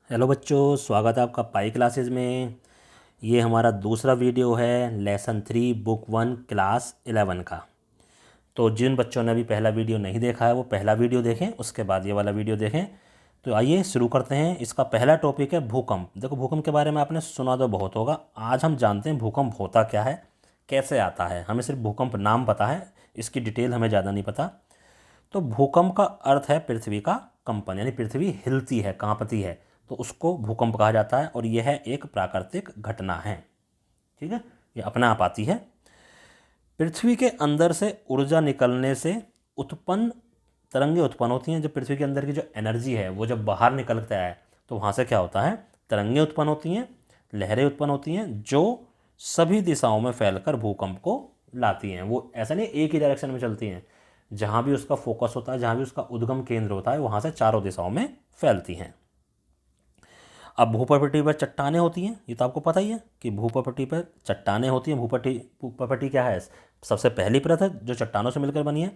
Hello बच्चों, स्वागत है आपका पाई क्लासेस में। ये हमारा दूसरा वीडियो है लेसन 3 बुक 1 क्लास 11 का। तो जिन बच्चों ने अभी पहला वीडियो नहीं देखा है वो पहला वीडियो देखें, उसके बाद ये वाला वीडियो देखें। तो आइए शुरू करते हैं। इसका पहला टॉपिक है भूकंप। देखो, भूकंप के बारे में आपने सुना तो बहुत होगा। आज हम जानते हैं भूकंप होता क्या है, कैसे आता है। हमें सिर्फ भूकंप नाम पता है, इसकी डिटेल हमें ज़्यादा नहीं पता। तो भूकंप का अर्थ है पृथ्वी का कंपन, यानी पृथ्वी हिलती है, कांपती है, तो उसको भूकंप कहा जाता है। और यह एक प्राकृतिक घटना है। ठीक है, ये अपने आप आती है। पृथ्वी के अंदर से ऊर्जा निकलने से उत्पन्न तरंगें उत्पन्न होती हैं। जब पृथ्वी के अंदर की जो एनर्जी है वो जब बाहर निकलता है तो वहाँ से क्या होता है, तरंगें उत्पन्न होती हैं, लहरें उत्पन्न होती हैं, जो सभी दिशाओं में फैलकर भूकंप को लाती हैं। वो ऐसा नहीं एक ही डायरेक्शन में चलती हैं, जहाँ भी उसका फोकस होता है, जहाँ भी उसका उद्गम केंद्र होता है, वहाँ से चारों दिशाओं में फैलती हैं। अब भूप्रपट्टी पर चट्टानें होती हैं, ये तो आपको पता ही है कि भूप्रपट्टी पर चट्टानें होती हैं। भूप्रपट्टी क्या है? सबसे पहली परत है जो चट्टानों से मिलकर बनी है।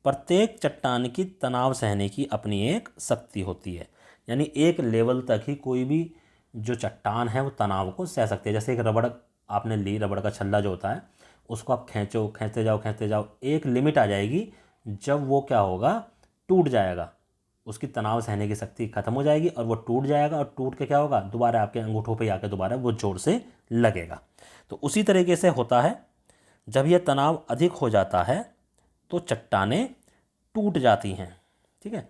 प्रत्येक चट्टान की तनाव सहने की अपनी एक शक्ति होती है, यानी एक लेवल तक ही कोई भी जो चट्टान है वो तनाव को सह सकती है। जैसे एक रबड़ आपने ली, रबड़ का छल्ला जो होता है उसको आप खींचो, खींचते जाओ, एक लिमिट आ जाएगी जब वो क्या होगा, टूट जाएगा। उसकी तनाव सहने की शक्ति खत्म हो जाएगी और वो टूट जाएगा, और टूट के क्या होगा, दोबारा आपके अंगूठों पे आकर दोबारा वो जोर से लगेगा। तो उसी तरीके से होता है, जब यह तनाव अधिक हो जाता है तो चट्टानें टूट जाती हैं। ठीक है,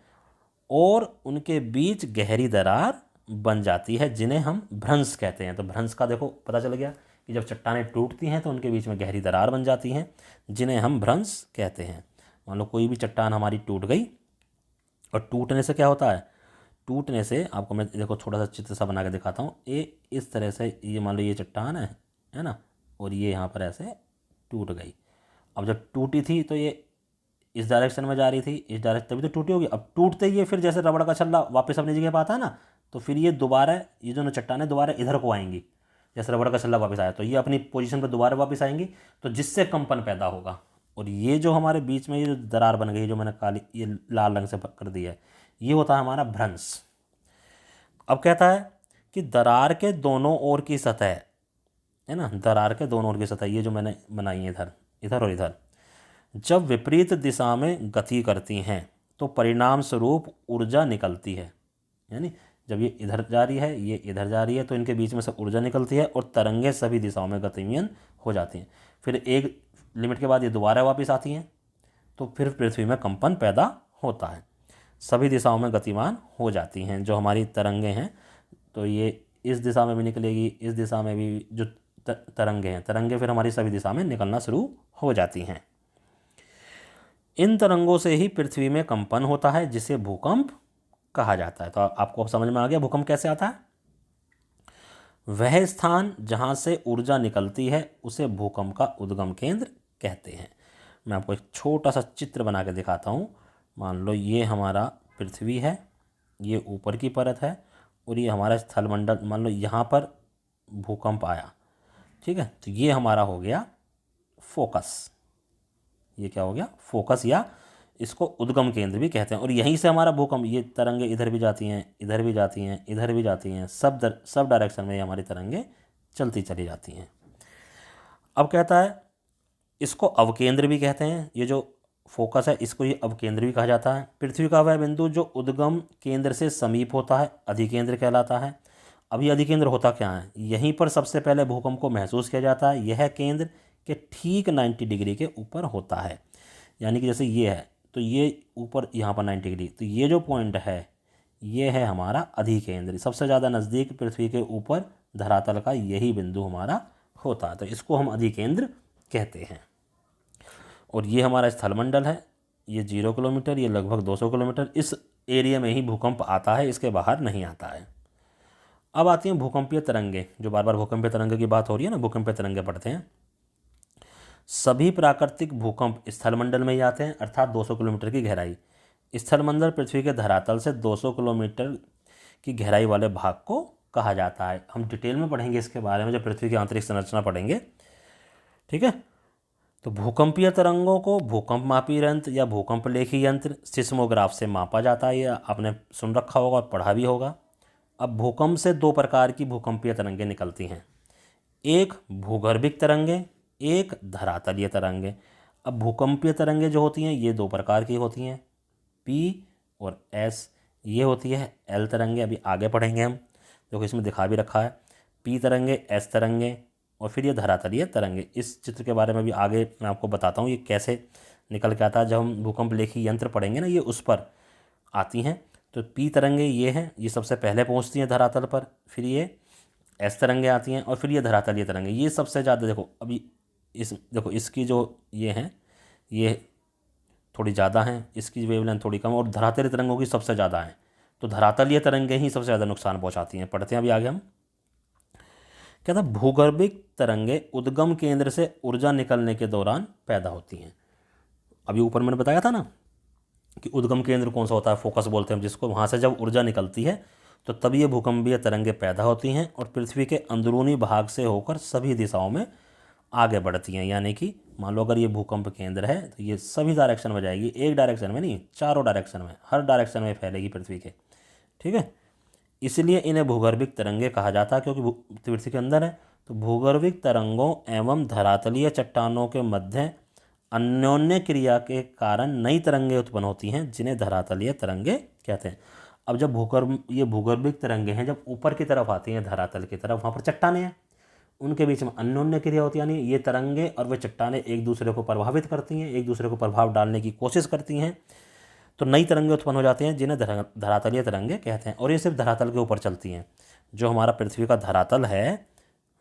और उनके बीच गहरी दरार बन जाती है, जिन्हें हम भ्रंश कहते हैं। तो भ्रंश का देखो पता चल गया कि जब चट्टानें टूटती हैं तो उनके बीच में गहरी दरार बन जाती हैं, जिन्हें हम भ्रंश कहते हैं। मान लो कोई भी चट्टान हमारी टूट गई, और टूटने से क्या होता है, टूटने से आपको मैं देखो थोड़ा सा चित्र सा बना के दिखाता हूँ। ये इस तरह से, ये मान लो ये चट्टान है ना, और ये यहाँ पर ऐसे टूट गई। अब जब टूटी थी तो ये इस डायरेक्शन में जा रही थी, इस डायरेक्शन, तभी तो टूटी होगी। अब टूटते ही ये फिर जैसे रबड़ का छल्ला वापस अपनी जगह पर आता है ना, तो फिर ये दोबारा, ये जो चट्टानें दोबारा इधर को आएंगी। जैसे रबड़ का छल्ला वापस आया तो ये अपनी पोजीशन पर दोबारा वापस आएंगी, तो जिससे कंपन पैदा होगा। और ये जो हमारे बीच में ये जो दरार बन गई, जो मैंने काली ये लाल रंग से कर दिया है, ये होता है हमारा भ्रंश। अब कहता है कि दरार के दोनों ओर की सतह, है ना, दरार के दोनों ओर की सतह, ये जो मैंने बनाई है इधर, इधर और इधर, जब विपरीत दिशा में गति करती हैं तो परिणाम स्वरूप ऊर्जा निकलती है। यानी जब ये इधर जा रही है, ये इधर जा रही है, तो इनके बीच में से ऊर्जा निकलती है और तरंगें सभी दिशाओं में गतिमान हो जाती हैं। फिर एक लिमिट के बाद ये दोबारा वापस आती हैं, तो फिर पृथ्वी में कंपन पैदा होता है, सभी दिशाओं में गतिमान हो जाती हैं जो हमारी तरंगें हैं। तो ये इस दिशा में भी निकलेगी, इस दिशा में भी जो तरंगें हैं, तरंगें फिर हमारी सभी दिशा में निकलना शुरू हो जाती हैं। इन तरंगों से ही पृथ्वी में कंपन होता है, जिसे भूकंप कहा जाता है। तो आपको अब समझ में आ गया भूकंप कैसे आता है। वह स्थान जहाँ से ऊर्जा निकलती है उसे भूकंप का उद्गम केंद्र कहते हैं। मैं आपको एक छोटा सा चित्र बना के दिखाता हूँ। मान लो ये हमारा पृथ्वी है, ये ऊपर की परत है, और ये हमारा स्थलमंडल। मान लो यहाँ पर भूकंप आया, ठीक है, तो ये हमारा हो गया फोकस। ये क्या हो गया, फोकस, या इसको उद्गम केंद्र भी कहते हैं। और यहीं से हमारा भूकंप, ये तरंगे इधर भी जाती हैं, इधर भी जाती हैं, इधर भी जाती हैं, सब डायरेक्शन में ये हमारी तरंगे चलती चली जाती हैं। अब कहता है इसको अवकेंद्र भी कहते हैं। ये जो फोकस है इसको ये अवकेंद्र भी कहा जाता है। पृथ्वी का वह बिंदु जो उद्गम केंद्र से समीप होता है अधिकेंद्र कहलाता है। अब ये अधिकेंद्र होता क्या है, यहीं पर सबसे पहले भूकंप को महसूस किया जाता है। यह केंद्र के ठीक 90 डिग्री के ऊपर होता है। यानी कि जैसे ये है तो ये ऊपर यहाँ पर 90 डिग्री, तो ये जो पॉइंट है ये है हमारा अधिकेंद्र। सबसे ज़्यादा नज़दीक पृथ्वी के ऊपर धरातल का यही बिंदु हमारा होता है, तो इसको हम अधिकेंद्र कहते हैं। और ये हमारा स्थलमंडल है, ये 0 किलोमीटर, ये लगभग 200 किलोमीटर। इस एरिया में ही भूकंप आता है, इसके बाहर नहीं आता है। अब आती हैं भूकंपीय तरंगे, जो बार बार भूकंपीय तरंगे की बात हो रही है ना, भूकंपीय तरंगे पढ़ते हैं। सभी प्राकृतिक भूकंप स्थलमंडल में ही आते हैं, अर्थात 200 किलोमीटर की गहराई। स्थलमंडल पृथ्वी के धरातल से 200 किलोमीटर की गहराई वाले भाग को कहा जाता है। हम डिटेल में पढ़ेंगे इसके बारे में जब पृथ्वी की आंतरिक संरचना पढ़ेंगे, ठीक है। तो भूकंपीय तरंगों को भूकंप मापी यंत्र या भूकंप लेखी यंत्र सिस्मोग्राफ से मापा जाता है। ये आपने सुन रखा होगा और पढ़ा भी होगा। अब भूकंप से दो प्रकार की भूकंपीय तरंगें निकलती हैं, एक भूगर्भिक तरंगें, एक धरातलीय तरंगें। अब भूकंपीय तरंगें जो होती हैं ये दो प्रकार की होती हैं, पी और एस। ये होती है एल तरंगें, अभी आगे पढ़ेंगे हम, देखो इसमें दिखा भी रखा है, पी तरंगें, एस तरंगें, और फिर ये धरातलीय तरंगें। इस चित्र के बारे में भी आगे मैं आपको बताता हूँ ये कैसे निकल के आता है, जब हम भूकंप लेखी यंत्र पढ़ेंगे ना ये उस पर आती हैं। तो पी तरंगें ये हैं, ये सबसे पहले पहुँचती हैं धरातल पर, फिर ये एस तरंगें आती हैं, और फिर ये धरातलीय तरंगें। ये सबसे ज़्यादा देखो अभी देखो इसकी जो ये हैं ये थोड़ी ज़्यादा हैं, इसकी वेवलेंथ थोड़ी कम, और धरातलीय तरंगों की सबसे ज़्यादा है। तो धरातलीय तरंगें ही सबसे ज़्यादा नुकसान पहुंचाती हैं। पढ़ते हैं अभी आगे हम। क्या था, भूगर्भिक तरंगें उद्गम केंद्र से ऊर्जा निकलने के दौरान पैदा होती हैं। अभी ऊपर मैंने बताया था ना कि उद्गम केंद्र कौन सा होता है, फोकस बोलते हैं जिसको, वहाँ से जब ऊर्जा निकलती है तो तभी ये भूकंपीय तरंगें पैदा होती हैं और पृथ्वी के अंदरूनी भाग से होकर सभी दिशाओं में आगे बढ़ती हैं। यानी कि मान लो अगर ये भूकंप केंद्र है तो ये सभी डायरेक्शन में जाएगी, एक डायरेक्शन में नहीं, चारों डायरेक्शन में, हर डायरेक्शन में फैलेगी पृथ्वी के। ठीक है, इसलिए इन्हें भूगर्भिक तरंगें कहा जाता है, क्योंकि पृथ्वी के अंदर है। तो भूगर्भिक तरंगों एवं धरातलीय चट्टानों के मध्य अन्योन्य क्रिया के कारण नई तरंगें उत्पन्न होती हैं, जिन्हें धरातलीय तरंगें कहते हैं। अब जब ये भूगर्भिक तरंगें हैं, जब ऊपर की तरफ आती हैं धरातल की तरफ, वहाँ पर चट्टानें हैं, उनके बीच में अन्योन्य क्रिया होती है, यानी ये तरंगें और वे चट्टानें एक दूसरे को प्रभावित करती हैं, एक दूसरे को प्रभाव डालने की कोशिश करती हैं, तो नई तरंगें उत्पन्न हो जाती हैं, जिन्हें धरातलीय तरंगें कहते हैं। और ये सिर्फ धरातल के ऊपर चलती हैं। जो हमारा पृथ्वी का धरातल है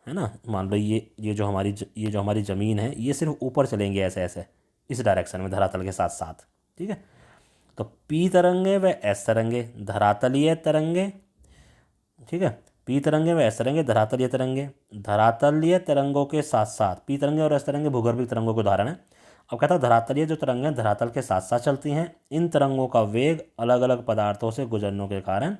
ना, मान लो ये जो हमारी ज़मीन है, ये सिर्फ ऊपर चलेंगे ऐसे ऐसे इस डायरेक्शन में धरातल के साथ साथ। ठीक है, तो पी तरंगे व एस तरंगे धरातलीय तरंगे। ठीक है, पी तरंगे व एस तरंगे धरातलीय तरंगे। धरातलीय तरंगों के साथ साथ पी तरंगे और एस तरंगे भूगर्भिक तरंगों के उदाहरण है। अब कहता है धरातलीय जो तरंगें धरातल के साथ साथ चलती हैं, इन तरंगों का वेग अलग अलग पदार्थों से गुजरने के कारण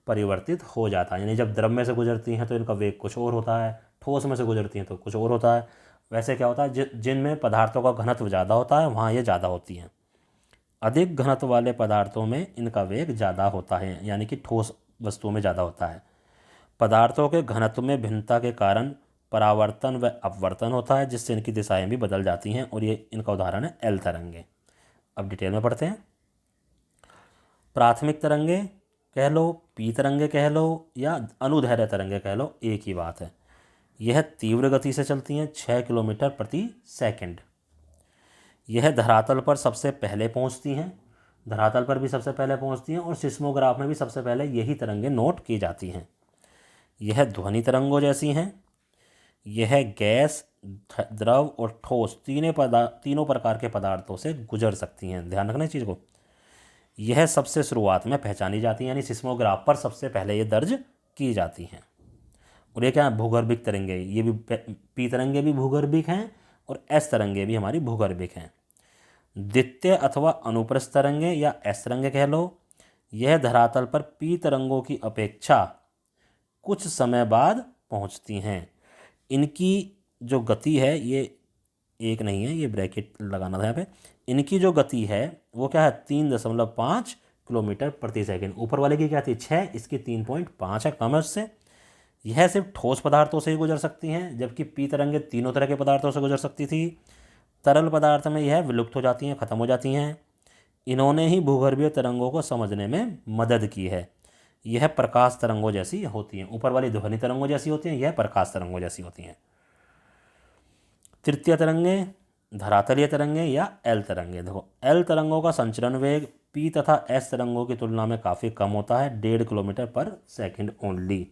परिवर्तित हो जाता है। यानी जब द्रव में से गुजरती हैं तो इनका वेग कुछ और होता है, ठोस में से गुजरती हैं तो कुछ और होता है। वैसे क्या होता है, जिनमें पदार्थों का घनत्व ज़्यादा होता है वहाँ ये ज़्यादा होती हैं। अधिक घनत्व वाले पदार्थों में इनका वेग ज़्यादा होता है, यानी कि ठोस वस्तुओं में ज़्यादा होता है। पदार्थों के घनत्व में भिन्नता के कारण परावर्तन व अपवर्तन होता है, जिससे इनकी दिशाएं भी बदल जाती हैं, और ये इनका उदाहरण है एल तरंगे। अब डिटेल में पढ़ते हैं। प्राथमिक तरंगे कह लो, पी तरंगे कह लो, या अनुदैर्घ्य तरंगे कह लो, एक ही बात है। यह तीव्र गति से चलती हैं, 6 किलोमीटर प्रति सेकंड। यह धरातल पर सबसे पहले पहुंचती हैं, धरातल पर भी सबसे पहले पहुंचती हैं, और सिस्मोग्राफ में भी सबसे पहले यही तरंगें नोट की जाती हैं। यह ध्वनि तरंगों जैसी हैं। यह गैस, द्रव और ठोस तीनों प्रकार के पदार्थों से गुजर सकती हैं। ध्यान रखना इस चीज़ को। यह सबसे शुरुआत में पहचानी जाती हैं, यानी सिस्मोग्राफ पर सबसे पहले ये दर्ज की जाती हैं। और ये क्या है, भूगर्भिक तरंगे। ये भी पी तरंगे भी भूगर्भिक हैं और एस तरंगे भी हमारी भूगर्भिक हैं। द्वितीय अथवा अनुप्रस्थ तरंगे या एस तरंगे कह लो, यह धरातल पर पी तरंगों की अपेक्षा कुछ समय बाद पहुंचती हैं। इनकी जो गति है ये एक नहीं है, ये ब्रैकेट लगाना था यहाँ पे। इनकी जो गति है वो क्या है, 3.5 किलोमीटर प्रति सेकंड। ऊपर वाले की क्या थी 6, इसकी 3.5 है, कम है उससे। यह सिर्फ ठोस पदार्थों से ही गुजर सकती हैं, जबकि पी तरंगे तीनों तरह के पदार्थों से गुजर सकती थी। तरल पदार्थ में यह विलुप्त हो जाती हैं, ख़त्म हो जाती हैं। इन्होंने ही भूगर्भीय तरंगों को समझने में मदद की है। यह प्रकाश तरंगों जैसी होती हैं। ऊपर वाली ध्वनि तरंगों जैसी होती हैं, यह प्रकाश तरंगों जैसी होती हैं। तृतीय तरंगे धरातलीय तरंगे या एल तरंगे। देखो एल तरंगों का संचरण वेग पी तथा एस तरंगों की तुलना में काफ़ी कम होता है, 1.5 किलोमीटर पर सेकंड ओनली।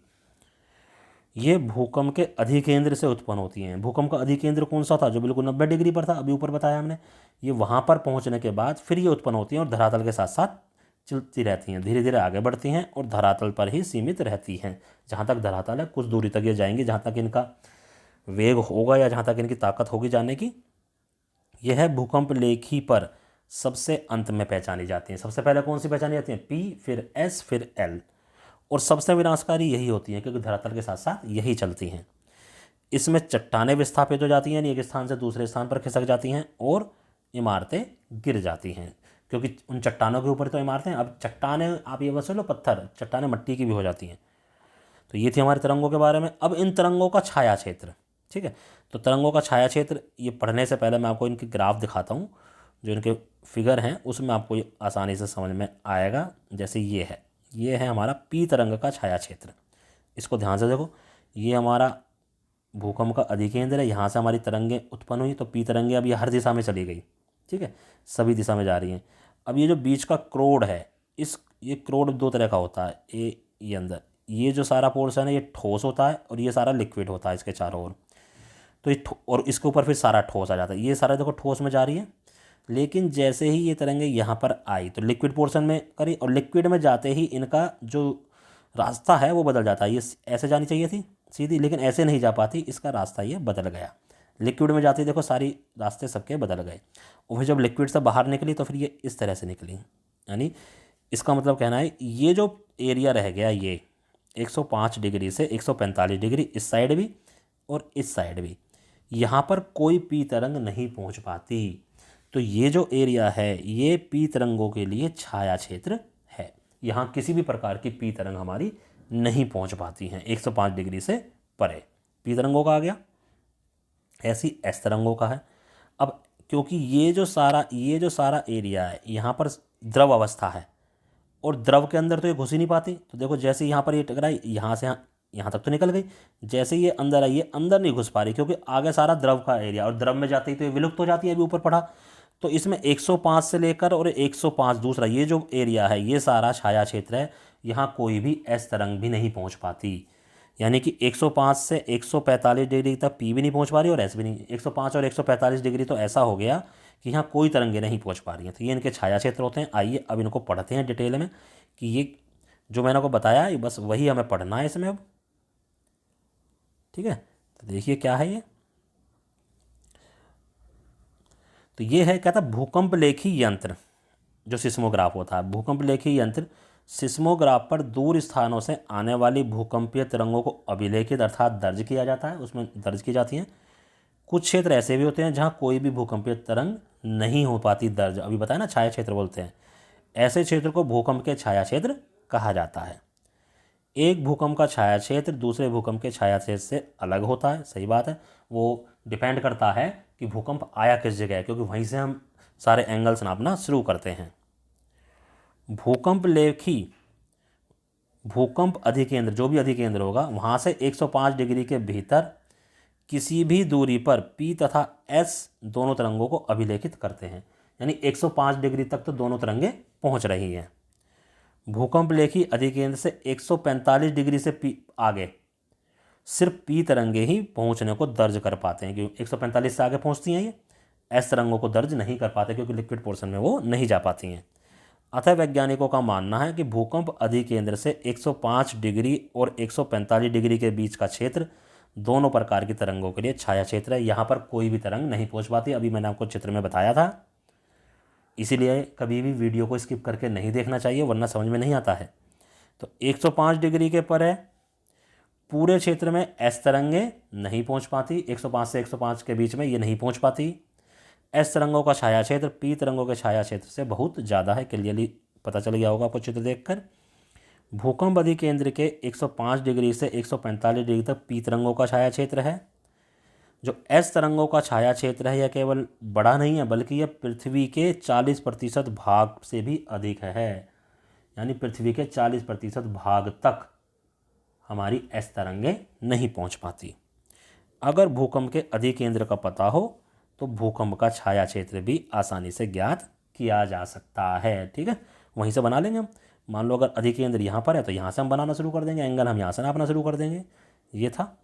ये भूकंप के अधिकेंद्र से उत्पन्न होती हैं। भूकंप का अधिकेंद्र कौन सा था, जो बिल्कुल 90 डिग्री पर था, अभी ऊपर बताया हमने। ये वहाँ पर पहुँचने के बाद फिर ये उत्पन्न होती हैं और धरातल के साथ साथ चलती रहती हैं, धीरे धीरे आगे बढ़ती हैं और धरातल पर ही सीमित रहती हैं। जहाँ तक धरातल है कुछ दूरी तक ये जाएंगी, जहाँ तक इनका वेग होगा या जहाँ तक इनकी ताकत होगी जाने की। यह भूकंप लेखी पर सबसे अंत में पहचानी जाती हैं। सबसे पहले कौन सी पहचानी जाती हैं, पी, फिर एस, फिर एल। और सबसे विनाशकारी यही होती हैं, क्योंकि धरातल के साथ साथ यही चलती हैं। इसमें चट्टानें विस्थापित हो जाती हैं, एक स्थान से दूसरे स्थान पर खिसक जाती हैं और इमारतें गिर जाती हैं, क्योंकि उन चट्टानों के ऊपर तो इमारतें। अब चट्टानें आप ये बस लो, पत्थर, चट्टानें मिट्टी की भी हो जाती हैं, तो ये थी हमारे तरंगों के बारे में। अब इन तरंगों का छाया क्षेत्र, ठीक है। तो तरंगों का छाया क्षेत्र, ये पढ़ने से पहले मैं आपको इनके ग्राफ दिखाता हूँ, जो इनके फिगर हैं उसमें आपको ये आसानी से समझ में आएगा। जैसे ये है हमारा पी तरंग का छाया क्षेत्र। इसको ध्यान से देखो, ये हमारा भूकंप का अधिकेंद्र है, यहाँ से हमारी तरंगें उत्पन्न हुई, तो पी तरंगें अब ये हर दिशा में चली गई, ठीक है, सभी दिशा में जा रही हैं। अब ये जो बीच का क्रोड है, ये क्रोड दो तरह का होता है। ये अंदर ये जो सारा पोर्शन है ये ठोस होता है और ये सारा लिक्विड होता है इसके चारों ओर। तो और इसके ऊपर फिर सारा ठोस आ जाता है। ये सारा देखो ठोस में जा रही है, लेकिन जैसे ही ये तरंगे यहाँ पर आई तो लिक्विड पोर्शन में करी, और लिक्विड में जाते ही इनका जो रास्ता है वो बदल जाता है। ये ऐसे जानी चाहिए थी सीधी, लेकिन ऐसे नहीं जा पाती, इसका रास्ता ये बदल गया। लिक्विड में जाती देखो सारी रास्ते सबके बदल गए, और फिर जब लिक्विड से बाहर निकली तो फिर ये इस तरह से निकली। यानी इसका मतलब कहना है ये जो एरिया रह गया, ये 105 डिग्री से 145 डिग्री इस साइड भी और इस साइड भी, यहाँ पर कोई पी तरंग नहीं पहुँच पाती। तो ये जो एरिया है ये पी तरंगों के लिए छाया क्षेत्र है। यहाँ किसी भी प्रकार की पी तरंग हमारी नहीं पहुँच पाती हैं 105 डिग्री से परे। पी तरंगों का आ गया। ऐसी एस तरंगों का है। अब क्योंकि ये जो सारा एरिया है यहाँ पर द्रव अवस्था है, और द्रव के अंदर तो ये घुस ही नहीं पाती। तो देखो जैसे यहाँ पर ये टकराई, यहाँ से यहाँ तक तो निकल गई, जैसे ये अंदर आई, ये अंदर नहीं घुस पा रही क्योंकि आगे सारा द्रव का एरिया, और द्रव में जाती ही तो ये विलुप्त हो जाती है, अभी ऊपर पढ़ा। तो इसमें 105 से लेकर और 105 दूसरा ये जो एरिया है ये सारा छाया क्षेत्र है। यहाँ कोई भी एस तरंग भी नहीं पहुँच पाती। यानी कि 105 से 145 डिग्री तक पी भी नहीं पहुँच पा रही और एस भी नहीं। 105 और 145 डिग्री तो ऐसा हो गया कि यहाँ कोई तरंगें नहीं पहुँच पा रही हैं। तो ये इनके छाया क्षेत्र होते हैं। आइए अब इनको पढ़ते हैं डिटेल में कि ये जो मैंने आपको बताया ये बस वही हमें पढ़ना है इसमें अब, ठीक है। तो देखिए क्या है ये, तो ये है कहता भूकंप लेखी यंत्र, जो सिस्मोग्राफ होता है। भूकंप लेखी यंत्र सिस्मोग्राफ पर दूर स्थानों से आने वाली भूकंपीय तरंगों को अभिलेखित अर्थात दर्ज किया जाता है, उसमें दर्ज की जाती हैं। कुछ क्षेत्र ऐसे भी होते हैं जहाँ कोई भी भूकंपीय तरंग नहीं हो पाती दर्ज, अभी बताया ना छाया क्षेत्र बोलते हैं। ऐसे क्षेत्र को भूकंप के छाया क्षेत्र कहा जाता है। एक भूकंप का छाया क्षेत्र दूसरे भूकंप के छाया क्षेत्र से अलग होता है, सही बात है। वो डिपेंड करता है कि भूकंप आया किस जगह है, क्योंकि वहीं से हम सारे एंगल्स नापना शुरू करते हैं। भूकंप लेखी भूकंप अधिकेंद्र, जो भी अधिकेंद्र होगा वहाँ से 105 डिग्री के भीतर किसी भी दूरी पर पी तथा एस दोनों तरंगों को अभिलेखित करते हैं। यानी 105 डिग्री तक तो दोनों तरंगें पहुँच रही हैं। भूकंप लेखी अधिकेंद्र से 145 डिग्री से पी आगे सिर्फ पी तरंगे ही पहुंचने को दर्ज कर पाते हैं, क्योंकि 145 से आगे पहुंचती हैं ये, एस तरंगों को दर्ज नहीं कर पाते क्योंकि लिक्विड पोर्शन में वो नहीं जा पाती हैं। अतः वैज्ञानिकों का मानना है कि भूकंप अधिकेंद्र से 105 डिग्री और 145 डिग्री के बीच का क्षेत्र दोनों प्रकार की तरंगों के लिए छाया क्षेत्र है। यहाँ पर कोई भी तरंग नहीं पहुँच पाती, अभी मैंने आपको चित्र में बताया था। इसीलिए कभी भी वीडियो को स्किप करके नहीं देखना चाहिए, वरना समझ में नहीं आता है। तो 105 डिग्री के परे पूरे क्षेत्र में एस तरंगें नहीं पहुंच पाती, 105 से 105 के बीच में ये नहीं पहुंच पाती। एस तरंगों का छाया क्षेत्र पी तरंगों के छाया क्षेत्र से बहुत ज़्यादा है, क्लियरली पता चल गया होगा आपको चित्र देखकर। भूकंप अधिकेंद्र के 105 डिग्री से 145 डिग्री तक पी तरंगों का छाया क्षेत्र है। जो एस तरंगों का छाया क्षेत्र है यह केवल बड़ा नहीं है, बल्कि यह पृथ्वी के 40% भाग से भी अधिक है। यानी पृथ्वी के 40% भाग तक हमारी एस तरंगें नहीं पहुंच पाती। अगर भूकंप के अधिकेंद्र का पता हो तो भूकंप का छाया क्षेत्र भी आसानी से ज्ञात किया जा सकता है, ठीक है। वहीं से बना लेंगे हम। मान लो अगर अधिकेंद्र यहाँ पर है तो यहाँ से हम बनाना शुरू कर देंगे, एंगल हम यहाँ से नापना शुरू कर देंगे। ये था।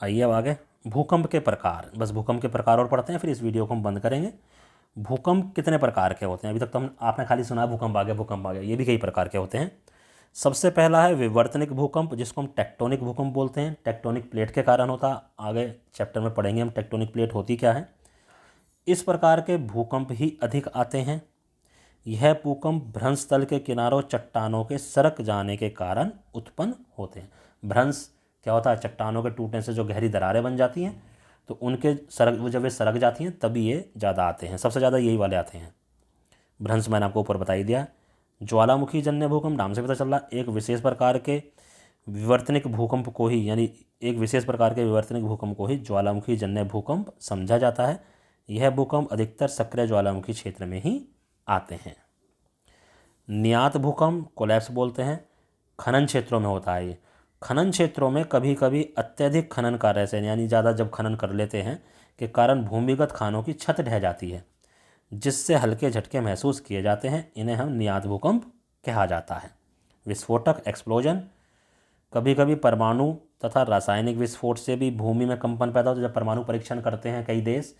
आइए अब आगे भूकंप के प्रकार, बस भूकंप के प्रकार और पढ़ते हैं, फिर इस वीडियो को हम बंद करेंगे। भूकंप कितने प्रकार के होते हैं? अभी तक तो आपने खाली सुना भूकंप आ गया, ये भी कई प्रकार के होते हैं। सबसे पहला है विवर्तनिक भूकंप, जिसको हम टेक्टोनिक भूकंप बोलते हैं। टेक्टोनिक प्लेट के कारण होता है, आगे चैप्टर में पढ़ेंगे हम टेक्टोनिक प्लेट होती क्या है। इस प्रकार के भूकंप ही अधिक आते हैं। यह भूकंप भ्रंश तल के किनारों चट्टानों के सरक जाने के कारण उत्पन्न होते हैं। भ्रंश क्या होता है? चट्टानों के टूटने से जो गहरी दरारें बन जाती हैं, तो उनके जब वे सरक जाती हैं तभी ये ज़्यादा आते हैं। सबसे ज़्यादा यही वाले आते हैं। भ्रंश मैंने आपको ऊपर बता ही दिया। ज्वालामुखी जन्य भूकंप नाम से पता चल रहा, एक विशेष प्रकार के विवर्तनिक भूकंप को ही, यानी एक विशेष प्रकार के विवर्तनिक भूकंप को ही ज्वालामुखी जन्य भूकंप समझा जाता है। यह भूकंप अधिकतर सक्रिय ज्वालामुखी क्षेत्र में ही आते हैं। नियात भूकंप कोलैप्स बोलते हैं, खनन क्षेत्रों में होता है। ये खनन क्षेत्रों में कभी कभी अत्यधिक खनन कार्य से, यानी ज़्यादा जब खनन कर लेते हैं के कारण भूमिगत खानों की छत ढह जाती है, जिससे हल्के झटके महसूस किए जाते हैं। इन्हें हम नियात भूकंप कहा जाता है। विस्फोटक एक्सप्लोजन, कभी कभी परमाणु तथा रासायनिक विस्फोट से भी भूमि में कंपन पैदा होता है। जब परमाणु परीक्षण करते हैं कई देश,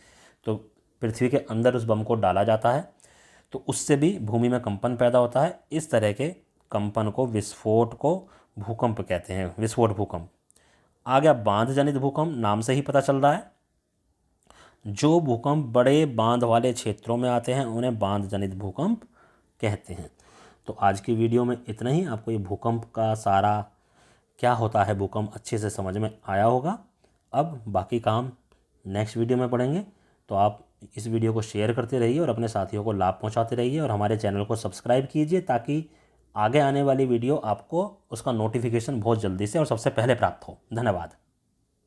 तो पृथ्वी के अंदर उस बम को डाला जाता है, तो उससे भी भूमि में कंपन पैदा होता है। इस तरह के कंपन को, विस्फोट को भूकंप कहते हैं, विस्फोट भूकंप। आ गया बांध जनित भूकंप, नाम से ही पता चल रहा है। जो भूकंप बड़े बांध वाले क्षेत्रों में आते हैं उन्हें बांध जनित भूकंप कहते हैं। तो आज की वीडियो में इतना ही। आपको ये भूकंप का सारा क्या होता है भूकंप अच्छे से समझ में आया होगा। अब बाकी काम नेक्स्ट वीडियो में पढ़ेंगे। तो आप इस वीडियो को शेयर करते रहिए और अपने साथियों को लाभ पहुंचाते रहिए, और हमारे चैनल को सब्सक्राइब कीजिए ताकि आगे आने वाली वीडियो आपको उसका नोटिफिकेशन बहुत जल्दी से और सबसे पहले प्राप्त हो। धन्यवाद।